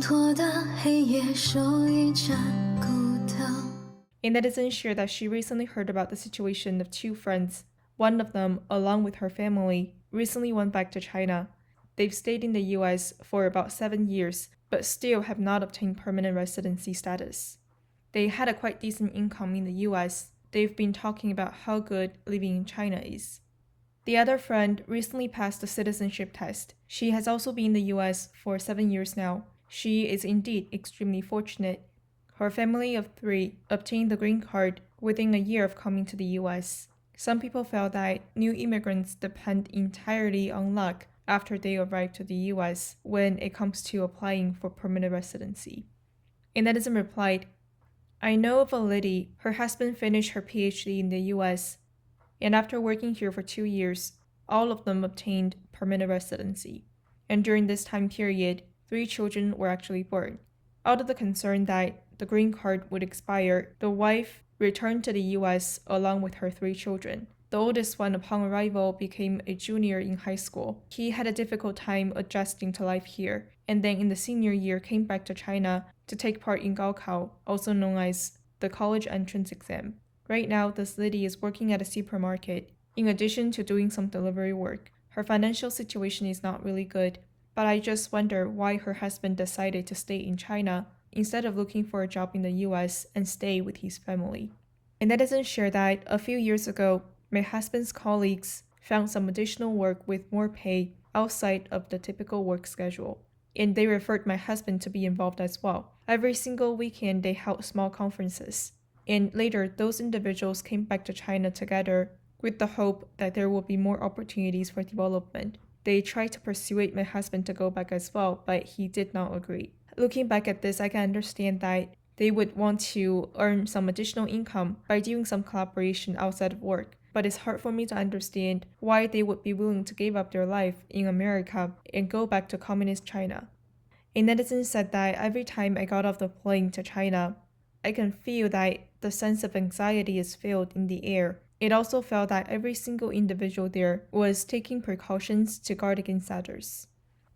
A netizen shared that she recently heard about the situation of two friends. One of them, along with her family, recently went back to China. They've stayed in the US for about 7 years, but still have not obtained permanent residency status. They had a quite decent income in the US. They've been talking about how good living in China is. The other friend recently passed the citizenship test. She has also been in the US for 7 years now. She is indeed extremely fortunate. Her family of 3 obtained the green card within a year of coming to the US. Some people felt that new immigrants depend entirely on luck after they arrive to the US when it comes to applying for permanent residency. A netizen replied, I know of a lady, her husband finished her PhD in the US, and after working here for 2 years, all of them obtained permanent residency. And during this time period, 3 children were actually born. Out of the concern that the green card would expire, the wife returned to the US along with her 3 children. The oldest one, upon arrival, became a junior in high school. He had a difficult time adjusting to life here, and then in the senior year came back to China to take part in Gaokao, also known as the college entrance exam. Right now, this lady is working at a supermarket, in addition to doing some delivery work. Her financial situation is not really good, but I just wonder why her husband decided to stay in China instead of looking for a job in the US and stay with his family. A netizen shared that a few years ago, my husband's colleagues found some additional work with more pay outside of the typical work schedule, and they referred my husband to be involved as well. Every single weekend, they held small conferences, and later those individuals came back to China together with the hope that there will be more opportunities for development. They tried to persuade my husband to go back as well, but he did not agree. Looking back at this, I can understand that they would want to earn some additional income by doing some collaboration outside of work, but it's hard for me to understand why they would be willing to give up their life in America and go back to communist China. A netizen said that every time I got off the plane to China, I can feel that the sense of anxiety is filled in the air. It also felt that every single individual there was taking precautions to guard against others.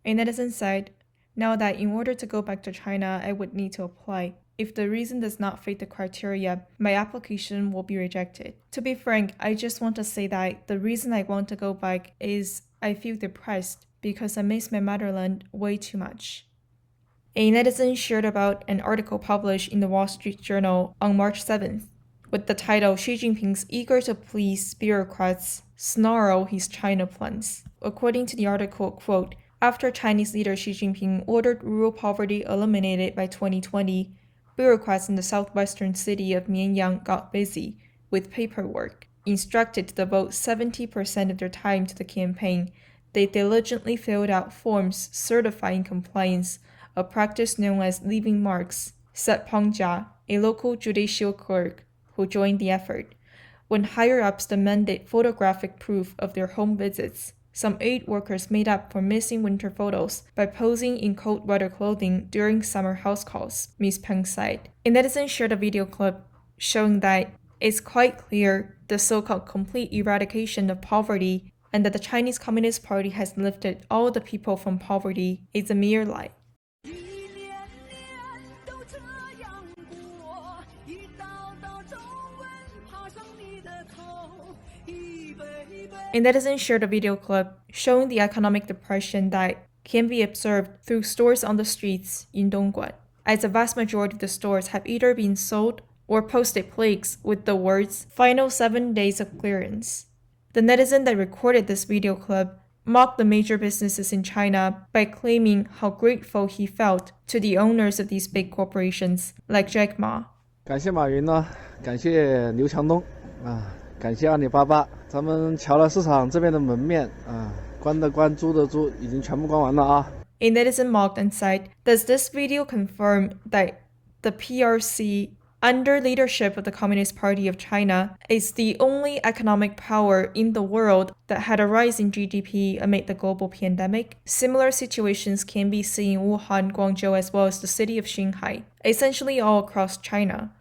A netizen said, now that in order to go back to China, I would need to apply. If the reason does not fit the criteria, my application will be rejected. To be frank, I just want to say that the reason I want to go back is I feel depressed because I miss my motherland way too much. A netizen shared about an article published in the Wall Street Journal on March 7th, with the title Xi Jinping's eager to please bureaucrats snarl his China plans. According to the article, quote, after Chinese leader Xi Jinping ordered rural poverty eliminated by 2020, bureaucrats in the southwestern city of Mianyang got busy with paperwork. Instructed to devote 70% of their time to the campaign, they diligently filled out forms certifying compliance, a practice known as leaving marks, said Peng Jia, a local judicial clerk who joined the effort. When higher-ups demanded photographic proof of their home visits, some aid workers made up for missing winter photos by posing in cold weather clothing during summer house calls, Ms. Peng said. A netizen shared a video clip showing that it's quite clear the so-called complete eradication of poverty and that the Chinese Communist Party has lifted all the people from poverty is a mere lie. A netizen shared a video clip showing the economic depression that can be observed through stores on the streets in Dongguan, as the vast majority of the stores have either been sold or posted plaques with the words, final 7 days of clearance. The netizen that recorded this video clip mocked the major businesses in China by claiming how grateful he felt to the owners of these big corporations like Jack Ma. 感谢马云呢，感谢刘强东啊，感谢阿里巴巴，咱们桥了市场这边的门面啊，关的关，租的租，已经全部关完了啊。A netizen mocked and said, does this video confirm that the PRC, under leadership of the Communist Party of China, is the only economic power in the world that had a rise in GDP amid the global pandemic? Similar situations can be seen in Wuhan, Guangzhou, as well as the city of Shanghai, essentially all across China.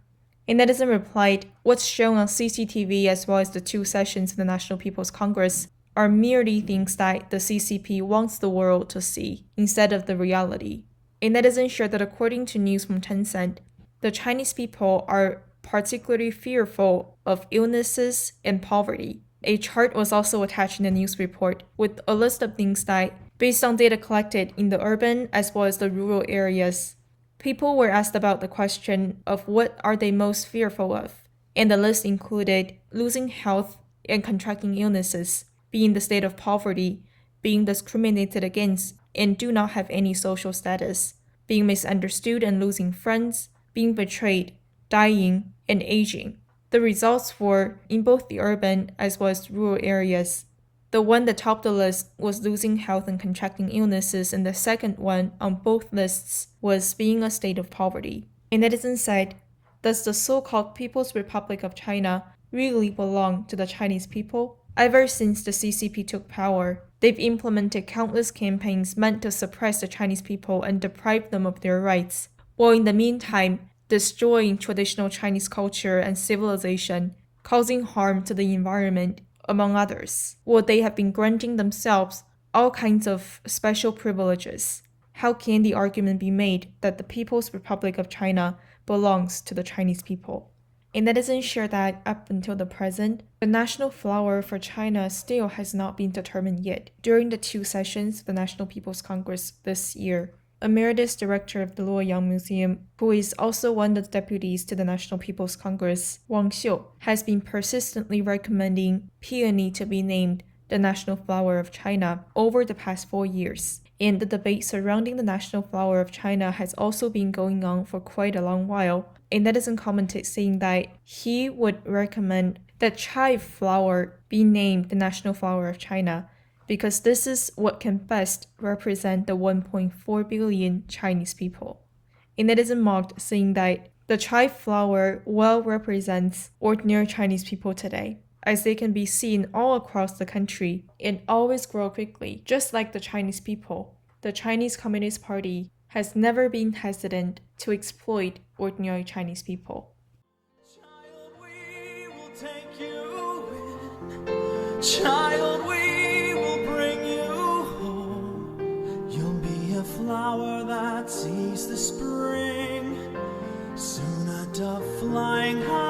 A netizen replied, what's shown on CCTV as well as the 2 sessions of the National People's Congress are merely things that the CCP wants the world to see, instead of the reality. A netizen shared that according to news from Tencent, the Chinese people are particularly fearful of illnesses and poverty. A chart was also attached in the news report with a list of things that, based on data collected in the urban as well as the rural areas, people were asked about the question of what are they most fearful of, and the list included losing health and contracting illnesses, being the state of poverty, being discriminated against and do not have any social status, being misunderstood and losing friends, being betrayed, dying, and aging. The results were in both the urban as well as rural areas. The one that topped the list was losing health and contracting illnesses, and the second one on both lists was being a state of poverty. A netizen said, "Does the so-called People's Republic of China really belong to the Chinese people? Ever since the CCP took power, they've implemented countless campaigns meant to suppress the Chinese people and deprive them of their rights, while in the meantime, destroying traditional Chinese culture and civilization, causing harm to the environment, among others, while they have been granting themselves all kinds of special privileges. How can the argument be made that the People's Republic of China belongs to the Chinese people?" A netizen shared that up until the present, the national flower for China still has not been determined yet. During the 2 sessions of the National People's Congress this year, Emeritus Director of the Luoyang Museum, who is also one of the deputies to the National People's Congress, Wang Xiu, has been persistently recommending peony to be named the national flower of China over the past 4 years. And the debate surrounding the national flower of China has also been going on for quite a long while. A netizen commented saying that he would recommend that chive flower be named the national flower of China because this is what can best represent the 1.4 billion Chinese people. A netizen mocked, saying that the chive flower well represents ordinary Chinese people today, as they can be seen all across the country and always grow quickly, just like the Chinese people. The Chinese Communist Party has never been hesitant to exploit ordinary Chinese people. Child, we will take you in. Child, we will bring you home. You'll be a flower that sees the spring. Soon a dove flying high